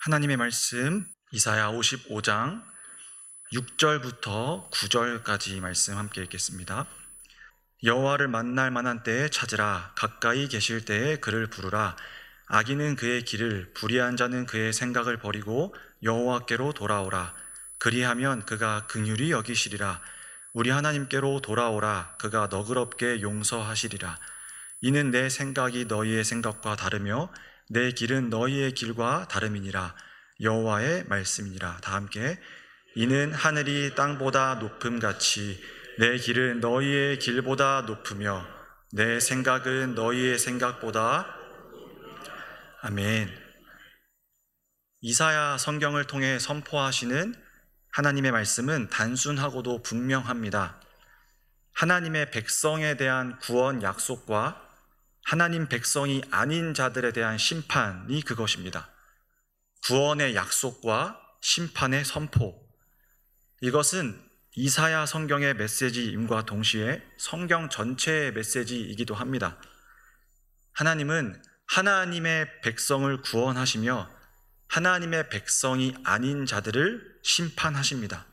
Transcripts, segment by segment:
하나님의 말씀 이사야 55장 6절부터 9절까지 말씀 함께 읽겠습니다. 여호와를 만날 만한 때에 찾으라. 가까이 계실 때에 그를 부르라. 악인은 그의 길을, 불의한 자는 그의 생각을 버리고 여호와께로 돌아오라. 그리하면 그가 긍휼히 여기시리라. 우리 하나님께로 돌아오라. 그가 너그럽게 용서하시리라. 이는 내 생각이 너희의 생각과 다르며 내 길은 너희의 길과 다름이니라. 여호와의 말씀이니라. 다 함께. 이는 하늘이 땅보다 높음같이 내 길은 너희의 길보다 높으며 내 생각은 너희의 생각보다. 아멘. 이사야 성경을 통해 선포하시는 하나님의 말씀은 단순하고도 분명합니다. 하나님의 백성에 대한 구원 약속과 하나님 백성이 아닌 자들에 대한 심판이 그것입니다. 구원의 약속과 심판의 선포. 이것은 이사야 성경의 메시지임과 동시에 성경 전체의 메시지이기도 합니다. 하나님은 하나님의 백성을 구원하시며 하나님의 백성이 아닌 자들을 심판하십니다.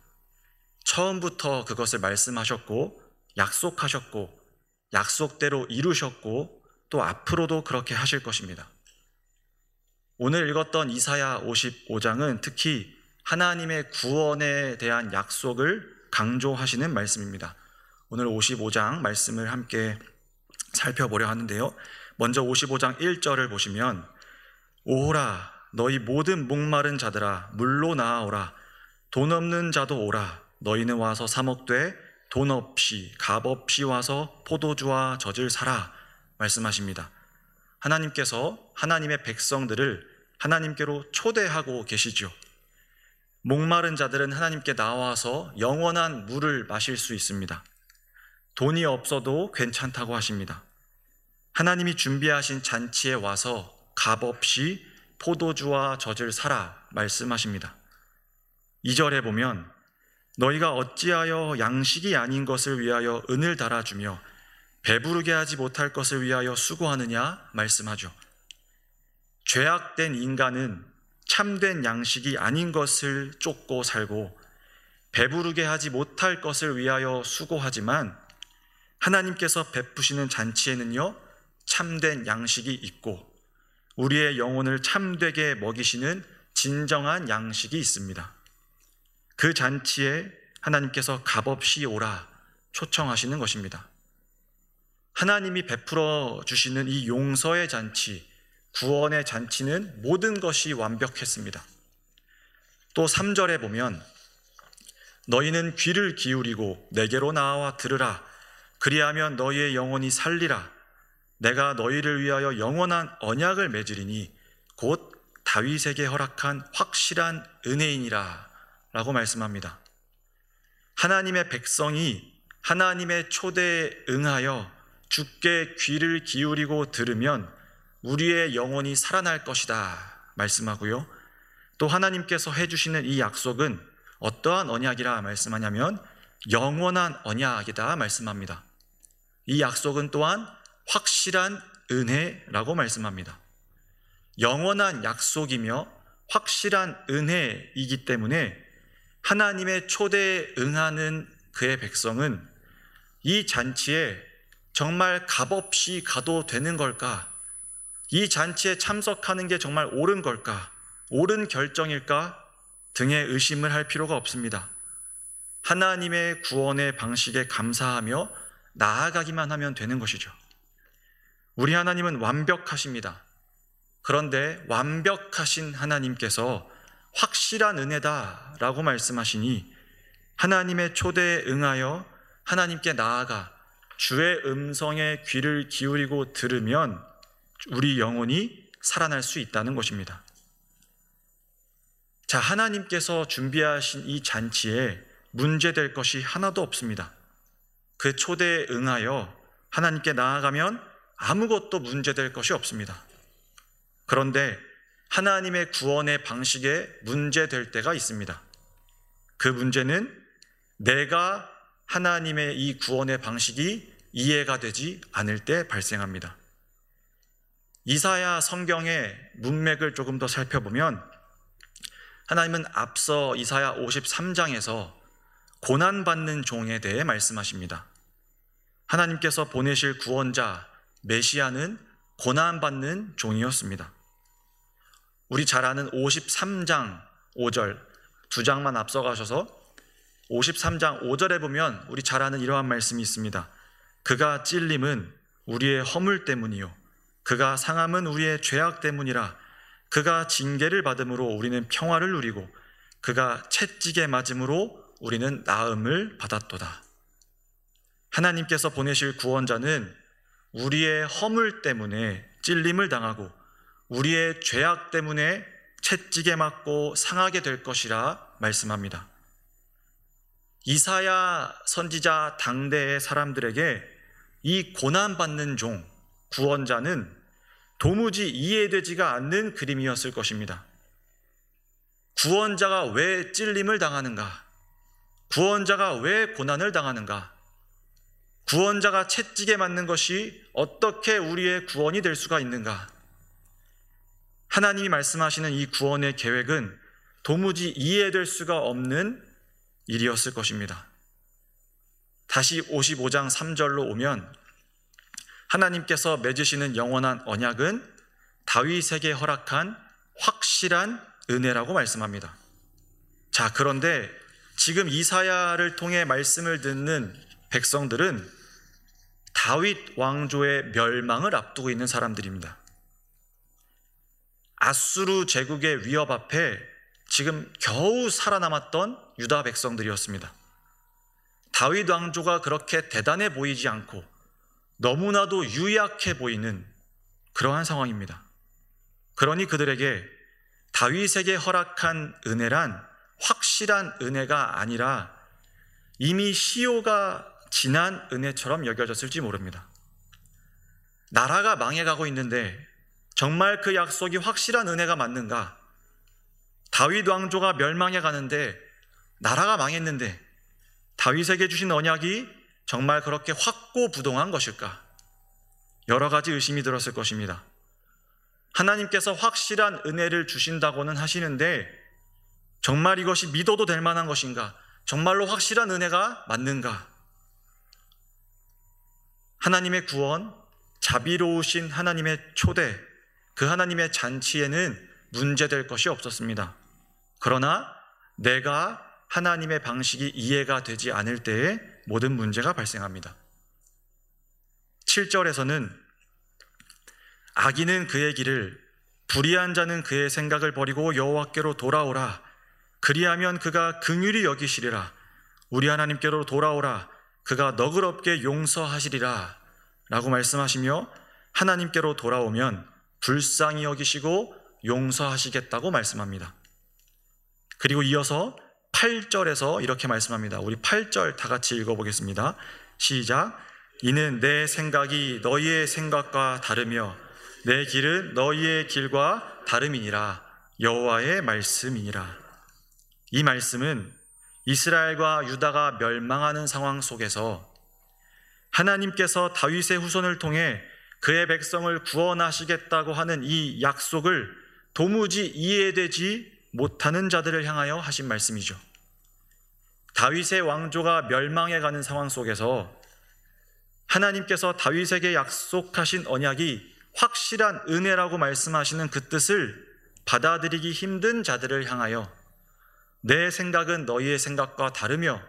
처음부터 그것을 말씀하셨고 약속하셨고 약속대로 이루셨고 또 앞으로도 그렇게 하실 것입니다. 오늘 읽었던 이사야 55장은 특히 하나님의 구원에 대한 약속을 강조하시는 말씀입니다. 오늘 55장 말씀을 함께 살펴보려 하는데요. 먼저 55장 1절을 보시면 오라 너희 모든 목마른 자들아 물로 나아오라. 돈 없는 자도 오라. 너희는 와서 사 먹되 돈 없이 값 없이 와서 포도주와 젖을 사라 말씀하십니다. 하나님께서 하나님의 백성들을 하나님께로 초대하고 계시죠. 목마른 자들은 하나님께 나와서 영원한 물을 마실 수 있습니다. 돈이 없어도 괜찮다고 하십니다. 하나님이 준비하신 잔치에 와서 값 없이 포도주와 젖을 사라 말씀하십니다. 2절에 보면 너희가 어찌하여 양식이 아닌 것을 위하여 은을 달아주며 배부르게 하지 못할 것을 위하여 수고하느냐 말씀하죠. 죄악된 인간은 참된 양식이 아닌 것을 쫓고 살고 배부르게 하지 못할 것을 위하여 수고하지만 하나님께서 베푸시는 잔치에는요 참된 양식이 있고 우리의 영혼을 참되게 먹이시는 진정한 양식이 있습니다. 그 잔치에 하나님께서 값없이 오라 초청하시는 것입니다. 하나님이 베풀어 주시는 이 용서의 잔치, 구원의 잔치는 모든 것이 완벽했습니다. 또 3절에 보면 너희는 귀를 기울이고 내게로 나와 들으라. 그리하면 너희의 영혼이 살리라. 내가 너희를 위하여 영원한 언약을 맺으리니 곧 다윗에게 허락한 확실한 은혜이니라 라고 말씀합니다. 하나님의 백성이 하나님의 초대에 응하여 주께 귀를 기울이고 들으면 우리의 영혼이 살아날 것이다 말씀하고요. 또 하나님께서 해주시는 이 약속은 어떠한 언약이라 말씀하냐면 영원한 언약이다 말씀합니다. 이 약속은 또한 확실한 은혜라고 말씀합니다. 영원한 약속이며 확실한 은혜이기 때문에 하나님의 초대에 응하는 그의 백성은 이 잔치에 정말 값없이 가도 되는 걸까? 이 잔치에 참석하는 게 정말 옳은 걸까? 옳은 결정일까? 등의 의심을 할 필요가 없습니다. 하나님의 구원의 방식에 감사하며 나아가기만 하면 되는 것이죠. 우리 하나님은 완벽하십니다. 그런데 완벽하신 하나님께서 확실한 은혜다라고 말씀하시니 하나님의 초대에 응하여 하나님께 나아가 주의 음성에 귀를 기울이고 들으면 우리 영혼이 살아날 수 있다는 것입니다. 자, 하나님께서 준비하신 이 잔치에 문제될 것이 하나도 없습니다. 그 초대에 응하여 하나님께 나아가면 아무것도 문제될 것이 없습니다. 그런데 하나님의 구원의 방식에 문제될 때가 있습니다. 그 문제는 내가 하나님의 이 구원의 방식이 이해가 되지 않을 때 발생합니다. 이사야 성경의 문맥을 조금 더 살펴보면 하나님은 앞서 이사야 53장에서 고난받는 종에 대해 말씀하십니다. 하나님께서 보내실 구원자 메시아는 고난받는 종이었습니다. 우리 잘 아는 53장 5절, 두 장만 앞서가셔서 53장 5절에 보면 우리 잘 아는 이러한 말씀이 있습니다. 그가 찔림은 우리의 허물 때문이요 그가 상함은 우리의 죄악 때문이라. 그가 징계를 받음으로 우리는 평화를 누리고 그가 채찍에 맞음으로 우리는 나음을 받았도다. 하나님께서 보내실 구원자는 우리의 허물 때문에 찔림을 당하고 우리의 죄악 때문에 채찍에 맞고 상하게 될 것이라 말씀합니다. 이사야 선지자 당대의 사람들에게 이 고난받는 종, 구원자는 도무지 이해되지가 않는 그림이었을 것입니다. 구원자가 왜 찔림을 당하는가? 구원자가 왜 고난을 당하는가? 구원자가 채찍에 맞는 것이 어떻게 우리의 구원이 될 수가 있는가? 하나님이 말씀하시는 이 구원의 계획은 도무지 이해될 수가 없는 일이었을 것입니다. 다시 55장 3절로 오면 하나님께서 맺으시는 영원한 언약은 다윗에게 허락한 확실한 은혜라고 말씀합니다. 자, 그런데 지금 이사야를 통해 말씀을 듣는 백성들은 다윗 왕조의 멸망을 앞두고 있는 사람들입니다. 아수르 제국의 위협 앞에 지금 겨우 살아남았던 유다 백성들이었습니다. 다윗 왕조가 그렇게 대단해 보이지 않고 너무나도 유약해 보이는 그러한 상황입니다. 그러니 그들에게 다윗에게 허락한 은혜란 확실한 은혜가 아니라 이미 시효가 지난 은혜처럼 여겨졌을지 모릅니다. 나라가 망해가고 있는데 정말 그 약속이 확실한 은혜가 맞는가? 다윗 왕조가 멸망해 가는데 나라가 망했는데 다윗에게 주신 언약이 정말 그렇게 확고부동한 것일까? 여러 가지 의심이 들었을 것입니다. 하나님께서 확실한 은혜를 주신다고는 하시는데 정말 이것이 믿어도 될 만한 것인가? 정말로 확실한 은혜가 맞는가? 하나님의 구원, 자비로우신 하나님의 초대, 그 하나님의 잔치에는 문제될 것이 없었습니다. 그러나 내가 하나님의 방식이 이해가 되지 않을 때에 모든 문제가 발생합니다. 7절에서는 악인은 그의 길을, 불의한 자는 그의 생각을 버리고 여호와께로 돌아오라. 그리하면 그가 긍휼히 여기시리라. 우리 하나님께로 돌아오라. 그가 너그럽게 용서하시리라. 라고 말씀하시며 하나님께로 돌아오면 불쌍히 여기시고 용서하시겠다고 말씀합니다. 그리고 이어서 8절에서 이렇게 말씀합니다. 우리 8절 다 같이 읽어보겠습니다. 시작. 이는 내 생각이 너희의 생각과 다르며 내 길은 너희의 길과 다름이니라. 여호와의 말씀이니라. 이 말씀은 이스라엘과 유다가 멸망하는 상황 속에서 하나님께서 다윗의 후손을 통해 그의 백성을 구원하시겠다고 하는 이 약속을 도무지 이해되지 못하는 자들을 향하여 하신 말씀이죠. 다윗의 왕조가 멸망해가는 상황 속에서 하나님께서 다윗에게 약속하신 언약이 확실한 은혜라고 말씀하시는 그 뜻을 받아들이기 힘든 자들을 향하여 내 생각은 너희의 생각과 다르며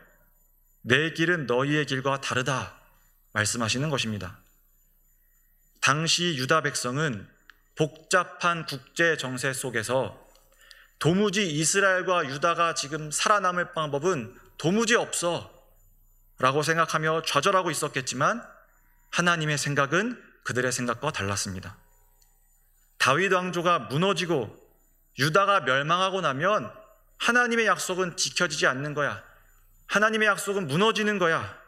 내 길은 너희의 길과 다르다 말씀하시는 것입니다. 당시 유다 백성은 복잡한 국제 정세 속에서 도무지 이스라엘과 유다가 지금 살아남을 방법은 도무지 없어 라고 생각하며 좌절하고 있었겠지만 하나님의 생각은 그들의 생각과 달랐습니다. 다윗 왕조가 무너지고 유다가 멸망하고 나면 하나님의 약속은 지켜지지 않는 거야. 하나님의 약속은 무너지는 거야.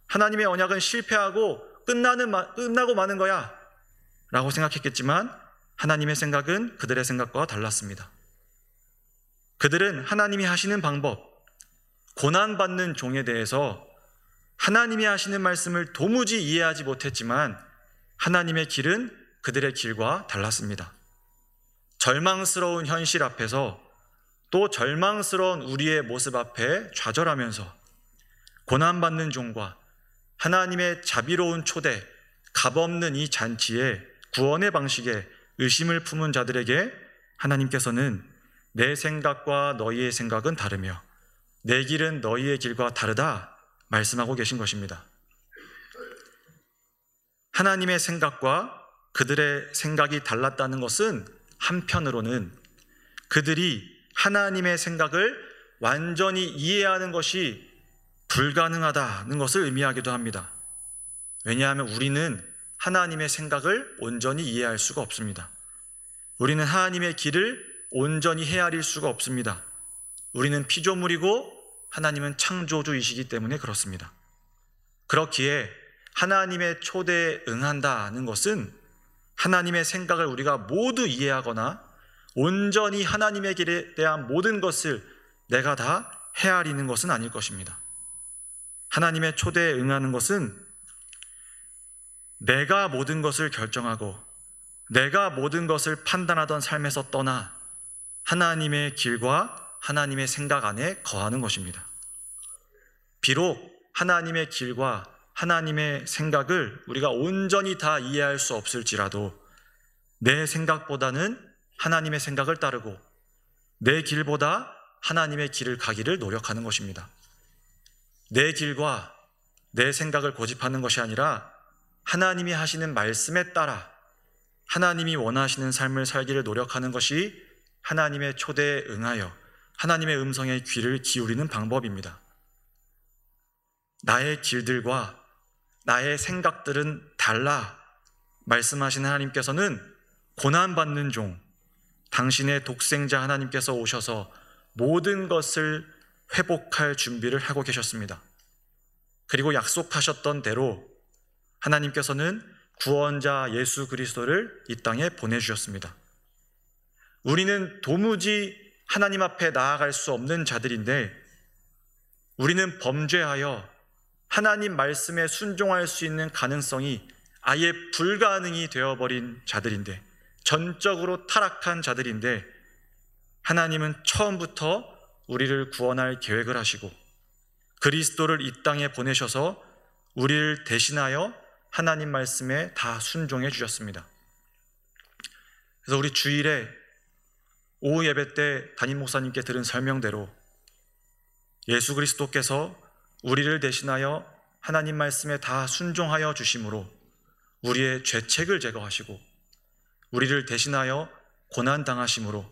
하나님의 언약은 실패하고 끝나고 마는 거야 라고 생각했겠지만 하나님의 생각은 그들의 생각과 달랐습니다. 그들은 하나님이 하시는 방법, 고난받는 종에 대해서 하나님이 하시는 말씀을 도무지 이해하지 못했지만 하나님의 길은 그들의 길과 달랐습니다. 절망스러운 현실 앞에서 또 절망스러운 우리의 모습 앞에 좌절하면서 고난받는 종과 하나님의 자비로운 초대, 값없는 이 잔치에 구원의 방식에 의심을 품은 자들에게 하나님께서는 내 생각과 너희의 생각은 다르며 내 길은 너희의 길과 다르다 말씀하고 계신 것입니다. 하나님의 생각과 그들의 생각이 달랐다는 것은 한편으로는 그들이 하나님의 생각을 완전히 이해하는 것이 불가능하다는 것을 의미하기도 합니다. 왜냐하면 우리는 하나님의 생각을 온전히 이해할 수가 없습니다. 우리는 하나님의 길을 온전히 헤아릴 수가 없습니다. 우리는 피조물이고 하나님은 창조주이시기 때문에 그렇습니다. 그렇기에 하나님의 초대에 응한다는 것은 하나님의 생각을 우리가 모두 이해하거나 온전히 하나님의 길에 대한 모든 것을 내가 다 헤아리는 것은 아닐 것입니다. 하나님의 초대에 응하는 것은 내가 모든 것을 결정하고 내가 모든 것을 판단하던 삶에서 떠나 하나님의 길과 하나님의 생각 안에 거하는 것입니다. 비록 하나님의 길과 하나님의 생각을 우리가 온전히 다 이해할 수 없을지라도 내 생각보다는 하나님의 생각을 따르고 내 길보다 하나님의 길을 가기를 노력하는 것입니다. 내 길과 내 생각을 고집하는 것이 아니라 하나님이 하시는 말씀에 따라 하나님이 원하시는 삶을 살기를 노력하는 것이 하나님의 초대에 응하여 하나님의 음성에 귀를 기울이는 방법입니다. 나의 길들과 나의 생각들은 달라 말씀하신 하나님께서는 고난받는 종, 당신의 독생자 하나님께서 오셔서 모든 것을 회복할 준비를 하고 계셨습니다. 그리고 약속하셨던 대로 하나님께서는 구원자 예수 그리스도를 이 땅에 보내주셨습니다. 우리는 도무지 하나님 앞에 나아갈 수 없는 자들인데 우리는 범죄하여 하나님 말씀에 순종할 수 있는 가능성이 아예 불가능이 되어버린 자들인데 전적으로 타락한 자들인데 하나님은 처음부터 우리를 구원할 계획을 하시고 그리스도를 이 땅에 보내셔서 우리를 대신하여 하나님 말씀에 다 순종해 주셨습니다. 그래서 우리 주일에 오후 예배 때 담임 목사님께 들은 설명대로 예수 그리스도께서 우리를 대신하여 하나님 말씀에 다 순종하여 주심으로 우리의 죄책을 제거하시고 우리를 대신하여 고난당하심으로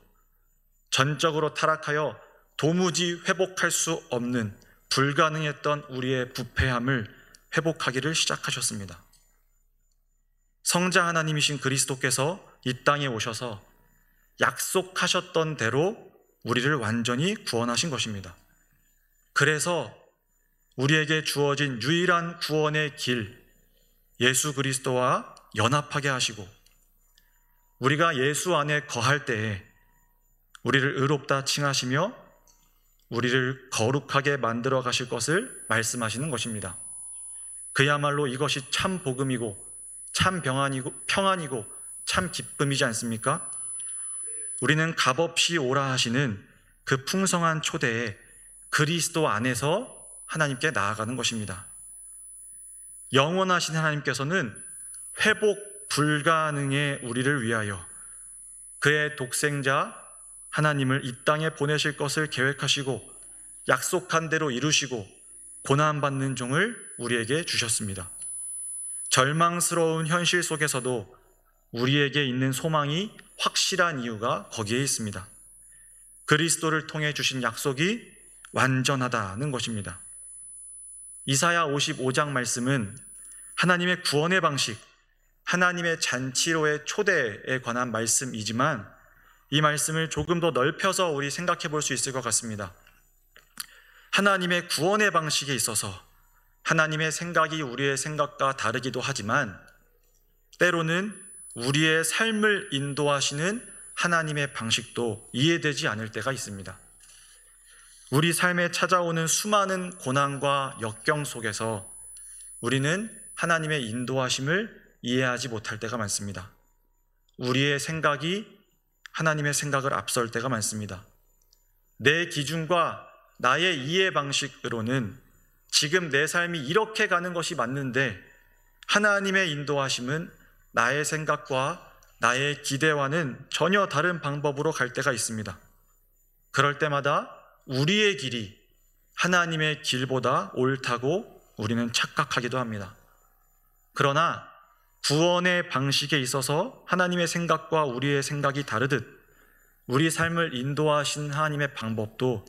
전적으로 타락하여 도무지 회복할 수 없는 불가능했던 우리의 부패함을 회복하기를 시작하셨습니다. 성자 하나님이신 그리스도께서 이 땅에 오셔서 약속하셨던 대로 우리를 완전히 구원하신 것입니다. 그래서 우리에게 주어진 유일한 구원의 길, 예수 그리스도와 연합하게 하시고 우리가 예수 안에 거할 때에 우리를 의롭다 칭하시며 우리를 거룩하게 만들어 가실 것을 말씀하시는 것입니다. 그야말로 이것이 참 복음이고 참 평안이고 참 기쁨이지 않습니까? 우리는 값없이 오라 하시는 그 풍성한 초대에 그리스도 안에서 하나님께 나아가는 것입니다. 영원하신 하나님께서는 회복 불가능의 우리를 위하여 그의 독생자 하나님을 이 땅에 보내실 것을 계획하시고 약속한 대로 이루시고 고난받는 종을 우리에게 주셨습니다. 절망스러운 현실 속에서도 우리에게 있는 소망이 확실한 이유가 거기에 있습니다. 그리스도를 통해 주신 약속이 완전하다는 것입니다. 이사야 55장 말씀은 하나님의 구원의 방식, 하나님의 잔치로의 초대에 관한 말씀이지만 이 말씀을 조금 더 넓혀서 우리 생각해 볼 수 있을 것 같습니다. 하나님의 구원의 방식에 있어서 하나님의 생각이 우리의 생각과 다르기도 하지만 때로는 우리의 삶을 인도하시는 하나님의 방식도 이해되지 않을 때가 있습니다. 우리 삶에 찾아오는 수많은 고난과 역경 속에서 우리는 하나님의 인도하심을 이해하지 못할 때가 많습니다. 우리의 생각이 하나님의 생각을 앞설 때가 많습니다. 내 기준과 나의 이해 방식으로는 지금 내 삶이 이렇게 가는 것이 맞는데 하나님의 인도하심은 나의 생각과 나의 기대와는 전혀 다른 방법으로 갈 때가 있습니다. 그럴 때마다 우리의 길이 하나님의 길보다 옳다고 우리는 착각하기도 합니다. 그러나 구원의 방식에 있어서 하나님의 생각과 우리의 생각이 다르듯 우리 삶을 인도하신 하나님의 방법도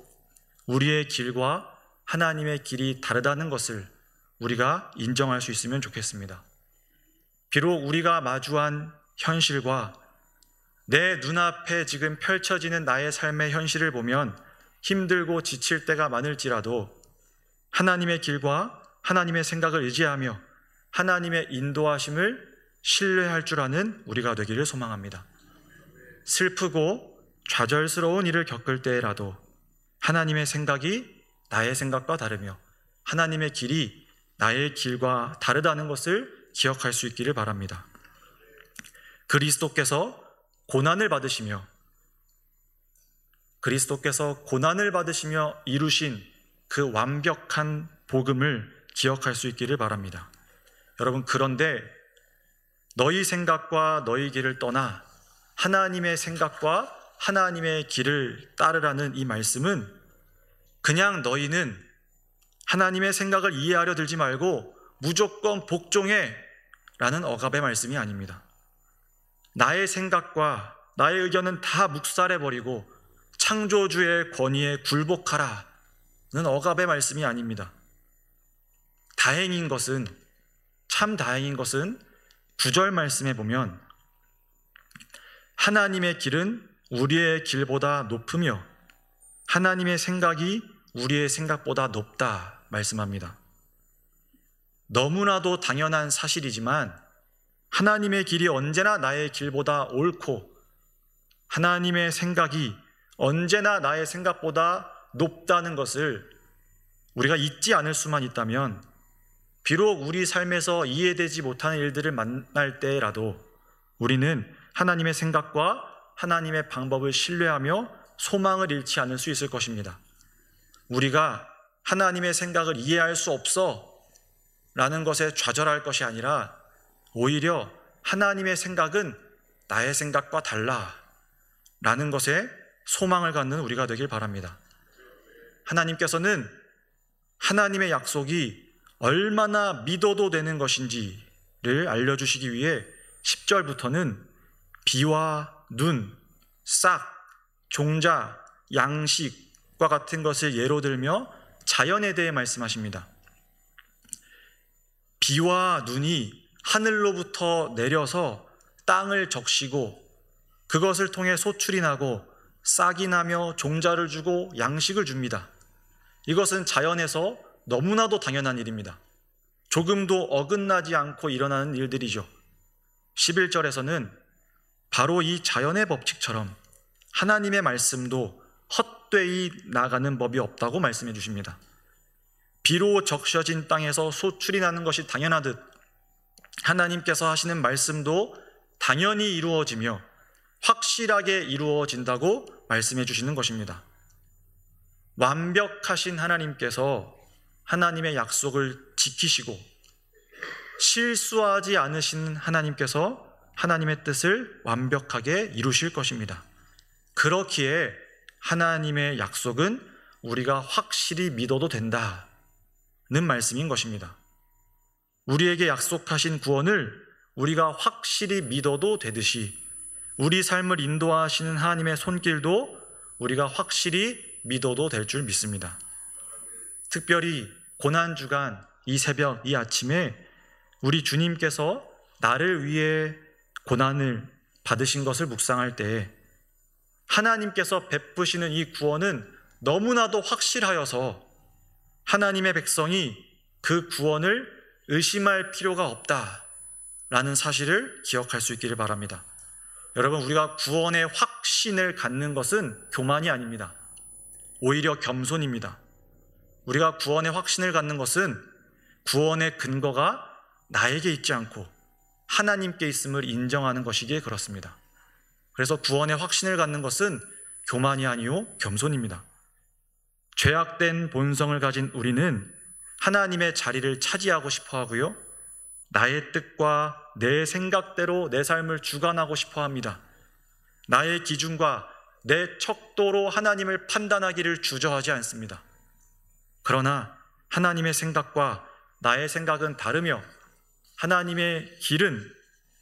우리의 길과 하나님의 길이 다르다는 것을 우리가 인정할 수 있으면 좋겠습니다. 비록 우리가 마주한 현실과 내 눈앞에 지금 펼쳐지는 나의 삶의 현실을 보면 힘들고 지칠 때가 많을지라도 하나님의 길과 하나님의 생각을 의지하며 하나님의 인도하심을 신뢰할 줄 아는 우리가 되기를 소망합니다. 슬프고 좌절스러운 일을 겪을 때라도 하나님의 생각이 나의 생각과 다르며 하나님의 길이 나의 길과 다르다는 것을 기억할 수 있기를 바랍니다. 그리스도께서 고난을 받으시며 이루신 그 완벽한 복음을 기억할 수 있기를 바랍니다. 여러분, 그런데 너희 생각과 너희 길을 떠나 하나님의 생각과 하나님의 길을 따르라는 이 말씀은 그냥 너희는 하나님의 생각을 이해하려 들지 말고 무조건 복종해 라는 억압의 말씀이 아닙니다. 나의 생각과 나의 의견은 다 묵살해버리고 창조주의 권위에 굴복하라는 억압의 말씀이 아닙니다. 참 다행인 것은 9절 말씀에 보면 하나님의 길은 우리의 길보다 높으며 하나님의 생각이 우리의 생각보다 높다 말씀합니다. 너무나도 당연한 사실이지만 하나님의 길이 언제나 나의 길보다 옳고 하나님의 생각이 언제나 나의 생각보다 높다는 것을 우리가 잊지 않을 수만 있다면 비록 우리 삶에서 이해되지 못하는 일들을 만날 때라도 우리는 하나님의 생각과 하나님의 방법을 신뢰하며 소망을 잃지 않을 수 있을 것입니다. 우리가 하나님의 생각을 이해할 수 없어 라는 것에 좌절할 것이 아니라 오히려 하나님의 생각은 나의 생각과 달라 라는 것에 소망을 갖는 우리가 되길 바랍니다. 하나님께서는 하나님의 약속이 얼마나 믿어도 되는 것인지를 알려주시기 위해 10절부터는 비와 눈, 싹, 종자, 양식과 같은 것을 예로 들며 자연에 대해 말씀하십니다. 비와 눈이 하늘로부터 내려서 땅을 적시고 그것을 통해 소출이 나고 싹이 나며 종자를 주고 양식을 줍니다. 이것은 자연에서 너무나도 당연한 일입니다. 조금도 어긋나지 않고 일어나는 일들이죠. 11절에서는 바로 이 자연의 법칙처럼 하나님의 말씀도 헛되이 나가는 법이 없다고 말씀해 주십니다. 비로 적셔진 땅에서 소출이 나는 것이 당연하듯 하나님께서 하시는 말씀도 당연히 이루어지며 확실하게 이루어진다고 말씀해 주시는 것입니다. 완벽하신 하나님께서 하나님의 약속을 지키시고 실수하지 않으신 하나님께서 하나님의 뜻을 완벽하게 이루실 것입니다. 그렇기에 하나님의 약속은 우리가 확실히 믿어도 된다는 말씀인 것입니다. 우리에게 약속하신 구원을 우리가 확실히 믿어도 되듯이 우리 삶을 인도하시는 하나님의 손길도 우리가 확실히 믿어도 될 줄 믿습니다. 특별히 고난주간 이 새벽 이 아침에 우리 주님께서 나를 위해 고난을 받으신 것을 묵상할 때 하나님께서 베푸시는 이 구원은 너무나도 확실하여서 하나님의 백성이 그 구원을 의심할 필요가 없다라는 사실을 기억할 수 있기를 바랍니다. 여러분, 우리가 구원의 확신을 갖는 것은 교만이 아닙니다. 오히려 겸손입니다. 우리가 구원의 확신을 갖는 것은 구원의 근거가 나에게 있지 않고 하나님께 있음을 인정하는 것이기에 그렇습니다. 그래서 구원의 확신을 갖는 것은 교만이 아니요 겸손입니다. 죄악된 본성을 가진 우리는 하나님의 자리를 차지하고 싶어 하고요, 나의 뜻과 내 생각대로 내 삶을 주관하고 싶어 합니다. 나의 기준과 내 척도로 하나님을 판단하기를 주저하지 않습니다. 그러나 하나님의 생각과 나의 생각은 다르며 하나님의 길은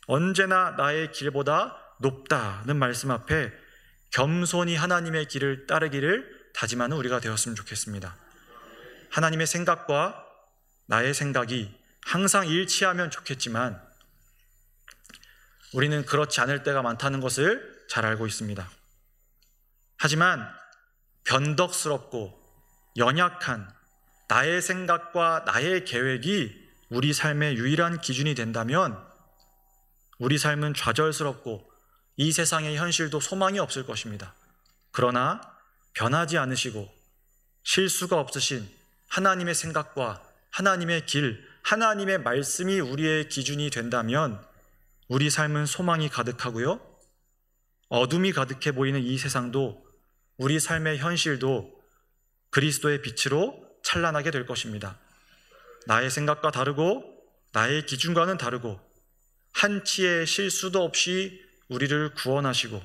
언제나 나의 길보다 높다는 말씀 앞에 겸손히 하나님의 길을 따르기를 다짐하는 우리가 되었으면 좋겠습니다. 하나님의 생각과 나의 생각이 항상 일치하면 좋겠지만 우리는 그렇지 않을 때가 많다는 것을 잘 알고 있습니다. 하지만 변덕스럽고 연약한 나의 생각과 나의 계획이 우리 삶의 유일한 기준이 된다면 우리 삶은 좌절스럽고 이 세상의 현실도 소망이 없을 것입니다. 그러나 변하지 않으시고 실수가 없으신 하나님의 생각과 하나님의 길, 하나님의 말씀이 우리의 기준이 된다면 우리 삶은 소망이 가득하고요, 어둠이 가득해 보이는 이 세상도 우리 삶의 현실도 그리스도의 빛으로 찬란하게 될 것입니다. 나의 생각과 다르고 나의 기준과는 다르고 한치의 실수도 없이 우리를 구원하시고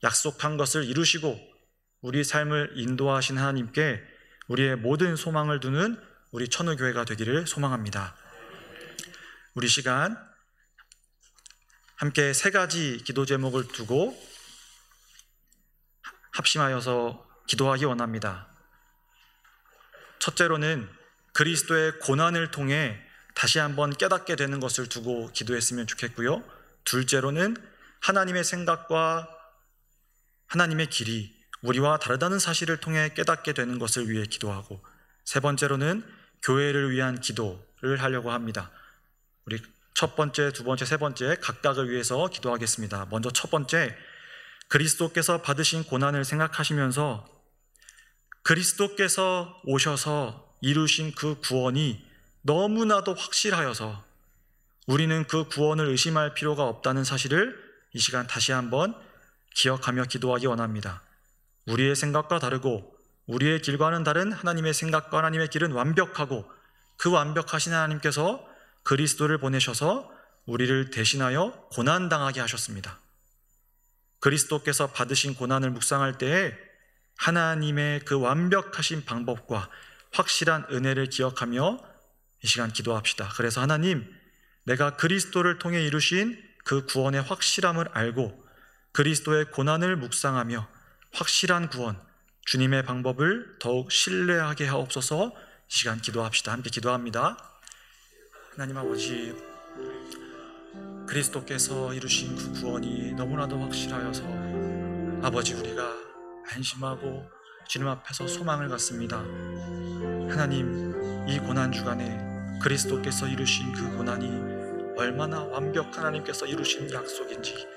약속한 것을 이루시고 우리 삶을 인도하신 하나님께 우리의 모든 소망을 두는 우리 천우교회가 되기를 소망합니다. 우리 시간 함께 세 가지 기도 제목을 두고 합심하여서 기도하기 원합니다. 첫째로는 그리스도의 고난을 통해 다시 한번 깨닫게 되는 것을 두고 기도했으면 좋겠고요, 둘째로는 하나님의 생각과 하나님의 길이 우리와 다르다는 사실을 통해 깨닫게 되는 것을 위해 기도하고, 세 번째로는 교회를 위한 기도를 하려고 합니다. 우리 첫 번째, 두 번째, 세 번째 각각을 위해서 기도하겠습니다. 먼저 첫 번째, 그리스도께서 받으신 고난을 생각하시면서 그리스도께서 오셔서 이루신 그 구원이 너무나도 확실하여서 우리는 그 구원을 의심할 필요가 없다는 사실을 이 시간 다시 한번 기억하며 기도하기 원합니다. 우리의 생각과 다르고 우리의 길과는 다른 하나님의 생각과 하나님의 길은 완벽하고 그 완벽하신 하나님께서 그리스도를 보내셔서 우리를 대신하여 고난당하게 하셨습니다. 그리스도께서 받으신 고난을 묵상할 때에 하나님의 그 완벽하신 방법과 확실한 은혜를 기억하며 이 시간 기도합시다. 그래서 하나님, 내가 그리스도를 통해 이루신 그 구원의 확실함을 알고 그리스도의 고난을 묵상하며 확실한 구원, 주님의 방법을 더욱 신뢰하게 하옵소서. 이 시간 기도합시다. 함께 기도합니다. 하나님 아버지, 그리스도께서 이루신 그 구원이 너무나도 확실하여서 아버지, 우리가 안심하고 주님 앞에서 소망을 갖습니다. 하나님, 이 고난 주간에 그리스도께서 이루신 그 고난이 얼마나 완벽한 하나님께서 이루신 약속인지,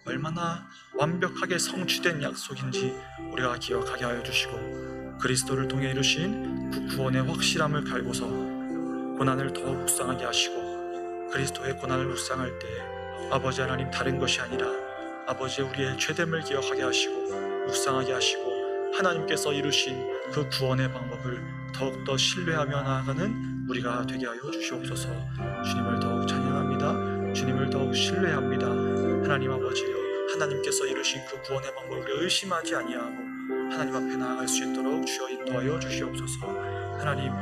얼마나 완벽하게 성취된 약속인지 우리가 기억하게 하여 주시고, 그리스도를 통해 이루신 그 구원의 확실함을 갈고서 고난을 더 묵상하게 하시고, 그리스도의 고난을 묵상할 때 아버지 하나님, 다른 것이 아니라 아버지 우리의 죄됨을 기억하게 하시고 묵상하게 하시고 하나님께서 이루신 그 구원의 방법을 더욱더 신뢰하며 나아가는 우리가 되게 하여 주시옵소서. 주님을 더욱 찬양합니다. 주님을 더욱 신뢰합니다. 하나님 아버지여, 하나님께서 이루신 그 구원의 방법을 의심하지 아니하고 하나님 앞에 나아갈 수 있도록 주여 인도하여 주시옵소서. 하나님,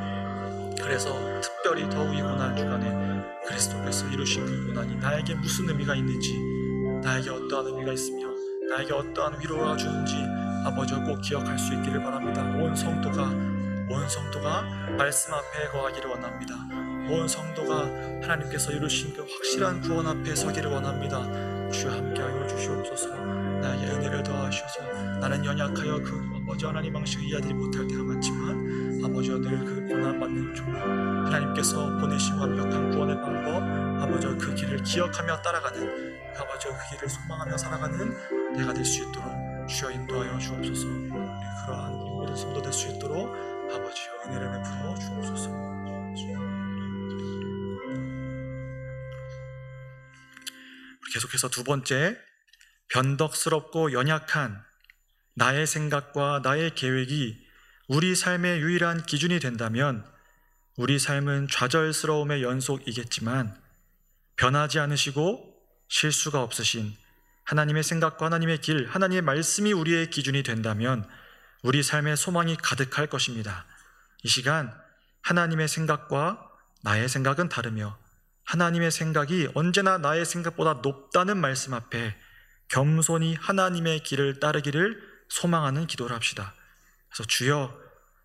그래서 특별히 더욱 이 고난 주간에 그리스도께서 이루신 그 고난이 나에게 무슨 의미가 있는지, 나에게 어떠한 의미가 있으며 나에게 어떠한 위로가 주는지 아버지 꼭 기억할 수 있기를 바랍니다. 온 성도가 말씀 앞에 거하기를 원합니다. 온 성도가 하나님께서 이루신 그 확실한 구원 앞에 서기를 원합니다. 주여 함께하여 주시옵소서. 나에게 은혜를 더하셔서 나는 연약하여 그 아버지 하나님 방식을 이해하지 못할 때가 많지만 아버지와 늘 그 고난받는 중 하나님께서 보내신 완벽한 구원의 방법, 아버지와 그 길을 기억하며 따라가는, 아버지와 그 길을 소망하며 살아가는 내가 될 수 있도록 주여 인도하여 주옵소서. 그러한 이 모든 성도 될 수 있도록 아버지여 은혜를 베풀어 주옵소서. 계속해서 두 번째, 변덕스럽고 연약한 나의 생각과 나의 계획이 우리 삶의 유일한 기준이 된다면 우리 삶은 좌절스러움의 연속이겠지만 변하지 않으시고 실수가 없으신 하나님의 생각과 하나님의 길, 하나님의 말씀이 우리의 기준이 된다면 우리 삶의 소망이 가득할 것입니다. 이 시간 하나님의 생각과 나의 생각은 다르며 하나님의 생각이 언제나 나의 생각보다 높다는 말씀 앞에 겸손히 하나님의 길을 따르기를 소망하는 기도를 합시다. 그래서 주여,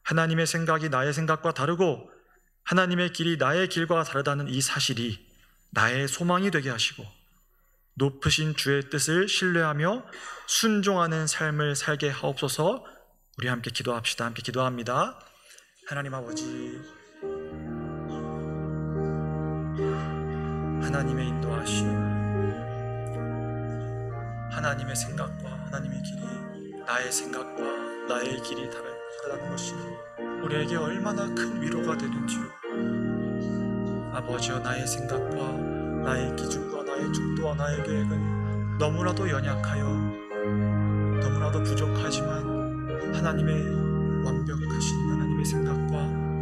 하나님의 생각이 나의 생각과 다르고 하나님의 길이 나의 길과 다르다는 이 사실이 나의 소망이 되게 하시고 높으신 주의 뜻을 신뢰하며 순종하는 삶을 살게 하옵소서. 우리 함께 기도합시다. 함께 기도합니다. 하나님 아버지, 하나님의 인도하심, 하나님의 생각과 하나님의 길이 나의 생각과 나의 길이 다르다는 것이 우리에게 얼마나 큰 위로가 되는지요. 아버지여, 나의 생각과 나의 기준과 나의 중도와 나의 계획은 너무나도 연약하여 너무나도 부족하지만 하나님의 완벽하신 하나님의 생각과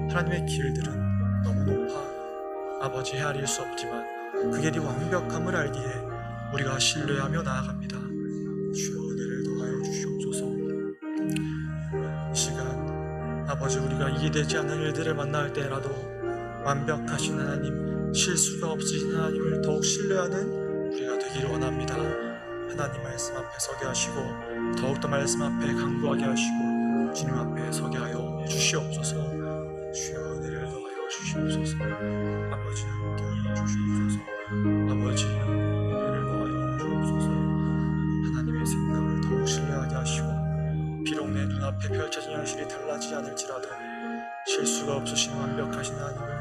하나님의 길들은 너무 높아 아버지 헤아릴 수 없지만 그 길이 완벽함을 알기에 우리가 신뢰하며 나아갑니다. 주여, 은혜를 더하여 주시옵소서. 이 시간 아버지, 우리가 이해되지 않는 일들을 만날 때라도 완벽하신 하나님, 실수가 없으신 하나님을 더욱 신뢰하는 우리가 되기를 원합니다. 하나님 말씀 앞에 서게 하시고 더욱더 말씀 앞에 강구하게 하시고 주님 앞에 서게 하여 주시옵소서. 주여, 은혜를 더하여 주시옵소서. 아버지, 함께하여 주시옵소서. 아버지, 은혜를 더하여 주옵소서. 하나님의 생각을 더욱 신뢰하게 하시고 비록 내 눈앞에 펼쳐진 현실이 달라지지 않을지라도 실수가 없으신 완벽하신 하나님을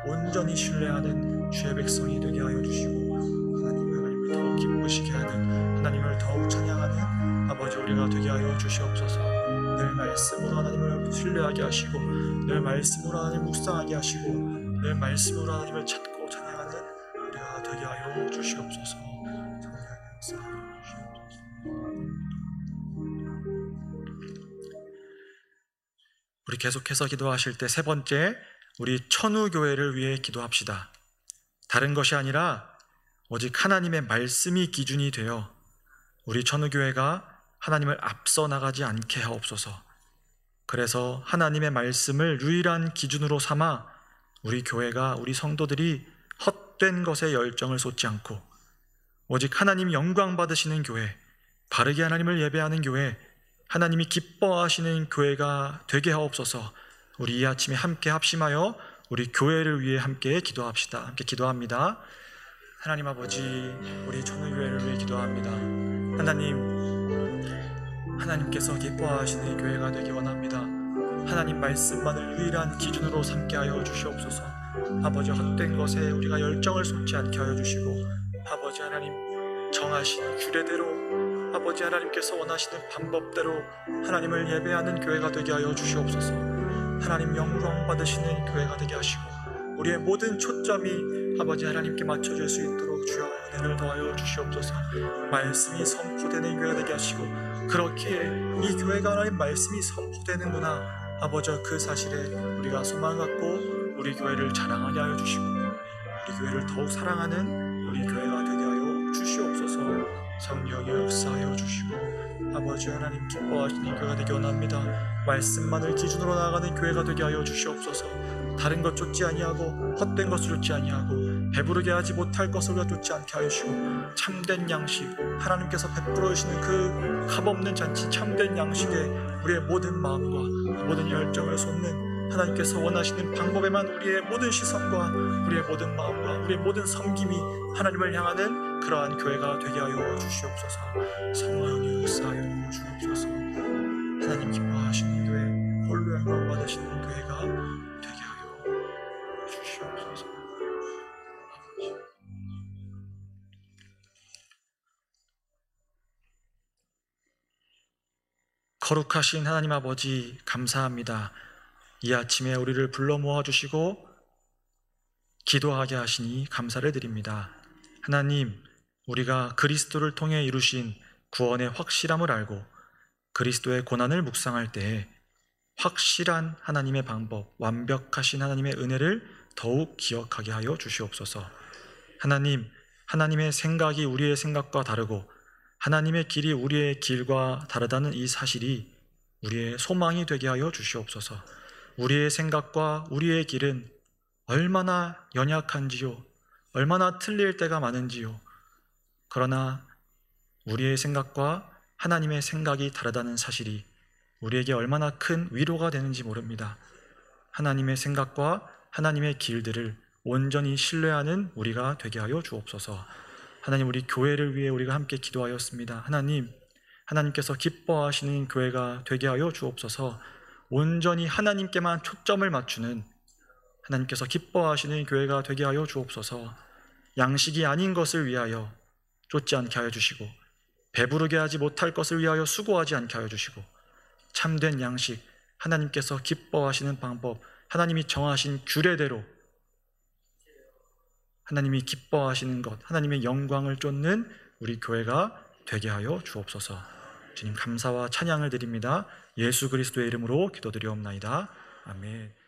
온전히 신뢰하는 주의 백성이 되게 하여 주시고 하나님을 더욱 기쁘시게 하는, 하나님을 더욱 찬양하는 아버지 우리가 되게 하여 주시옵소서. 늘 말씀으로 하나님을 신뢰하게 하시고 늘 말씀으로 하나님을 묵상하게 하시고 늘 말씀으로 하나님을 찾고 찬양하는 우리가 되게 하여 주시옵소서. 성령의 역사하여 주시옵소서. 우리 계속해서 기도하실 때 세 번째, 우리 천우교회를 위해 기도합시다. 다른 것이 아니라 오직 하나님의 말씀이 기준이 되어 우리 천우교회가 하나님을 앞서 나가지 않게 하옵소서. 그래서 하나님의 말씀을 유일한 기준으로 삼아 우리 교회가, 우리 성도들이 헛된 것에 열정을 쏟지 않고 오직 하나님 영광 받으시는 교회, 바르게 하나님을 예배하는 교회, 하나님이 기뻐하시는 교회가 되게 하옵소서. 우리 이 아침에 함께 합심하여 우리 교회를 위해 함께 기도합시다. 함께 기도합니다. 하나님 아버지, 우리 천우교회를 위해 기도합니다. 하나님께서 기뻐하시는 교회가 되기 원합니다. 하나님 말씀만을 유일한 기준으로 삼게 하여 주시옵소서. 아버지, 헛된 것에 우리가 열정을 쏟지 않게 하여 주시고 아버지 하나님 정하신 규례대로 아버지 하나님께서 원하시는 방법대로 하나님을 예배하는 교회가 되게 하여 주시옵소서. 하나님 영광 받으시는 교회가 되게 하시고 우리의 모든 초점이 아버지 하나님께 맞춰질 수 있도록 주여 은혜를 더하여 주시옵소서. 말씀이 선포되는 교회가 되게 하시고 그렇기에 이 교회가 하나님 말씀이 선포되는구나 아버지 그 사실에 우리가 소망을 갖고 우리 교회를 자랑하게 하여 주시고 우리 교회를 더욱 사랑하는 우리 교회가 되게 하여 주시옵소서. 성령의 역사하여 주시고 아버지 하나님 기뻐하시는 교회가 되기 원합니다. 말씀만을 기준으로 나아가는 교회가 되게 하여 주시옵소서. 다른 것 쫓지 아니하고 헛된 것을 쫓지 아니하고 배부르게 하지 못할 것을 쫓지 않게 하여 주시고 참된 양식, 하나님께서 베풀어 주시는 그 값없는 잔치 참된 양식에 우리의 모든 마음과 모든 열정을 쏟는 하나님께서 원하시는 방법에만 우리의 모든 시선과 우리의 모든 마음과 우리의 모든 섬김이 하나님을 향하는 그러한 교회가 되게 하여 주시옵소서. 성령의 역사하여 주옵소서. 하나님 기뻐하시는 교회, 홀로 영광 받으시는 교회가 되게 하여 주시옵소서. 거룩하신 하나님 아버지, 감사합니다. 이 아침에 우리를 불러 모아주시고 기도하게 하시니 감사를 드립니다. 하나님, 우리가 그리스도를 통해 이루신 구원의 확실함을 알고 그리스도의 고난을 묵상할 때에 확실한 하나님의 방법, 완벽하신 하나님의 은혜를 더욱 기억하게 하여 주시옵소서. 하나님, 하나님의 생각이 우리의 생각과 다르고 하나님의 길이 우리의 길과 다르다는 이 사실이 우리의 소망이 되게 하여 주시옵소서. 우리의 생각과 우리의 길은 얼마나 연약한지요, 얼마나 틀릴 때가 많은지요. 그러나 우리의 생각과 하나님의 생각이 다르다는 사실이 우리에게 얼마나 큰 위로가 되는지 모릅니다. 하나님의 생각과 하나님의 길들을 온전히 신뢰하는 우리가 되게 하여 주옵소서. 하나님, 우리 교회를 위해 우리가 함께 기도하였습니다. 하나님, 하나님께서 기뻐하시는 교회가 되게 하여 주옵소서. 온전히 하나님께만 초점을 맞추는, 하나님께서 기뻐하시는 교회가 되게 하여 주옵소서. 양식이 아닌 것을 위하여 쫓지 않게 하여 주시고, 배부르게 하지 못할 것을 위하여 수고하지 않게 하여 주시고, 참된 양식, 하나님께서 기뻐하시는 방법, 하나님이 정하신 규례대로 하나님이 기뻐하시는 것, 하나님의 영광을 쫓는 우리 교회가 되게 하여 주옵소서. 주님, 감사와 찬양을 드립니다. 예수 그리스도의 이름으로 기도드리옵나이다. 아멘.